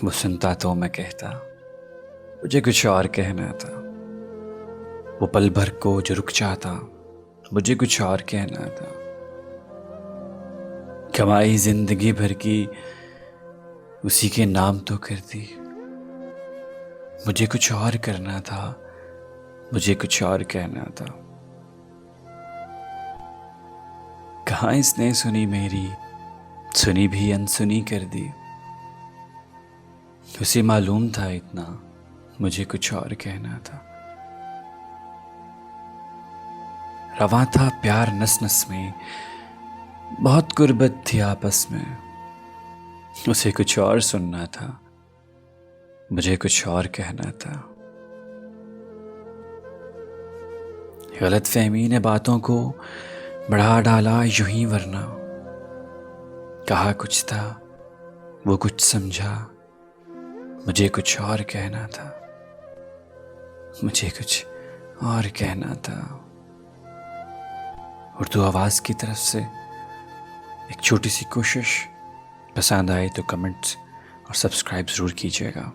वो सुनता तो मैं कहता, मुझे कुछ और कहना था। वो पल भर को जो रुक जाता, मुझे कुछ और कहना था। कमाई जिंदगी भर की उसी के नाम तो कर दी, मुझे कुछ और करना था, मुझे कुछ और कहना था। कहाँ इसने सुनी मेरी, सुनी भी अनसुनी कर दी। उसे मालूम था इतना, मुझे कुछ और कहना था। रवा था प्यार नस नस में, बहुत गुर्बत थी आपस में। उसे कुछ और सुनना था, मुझे कुछ और कहना था। गलत फहमी ने बातों को बढ़ा डाला यूं ही, वरना कहा कुछ था, वो कुछ समझा, मुझे कुछ और कहना था, मुझे कुछ और कहना था। उर्दू आवाज़ की तरफ से एक छोटी सी कोशिश। पसंद आए तो कमेंट्स और सब्सक्राइब ज़रूर कीजिएगा।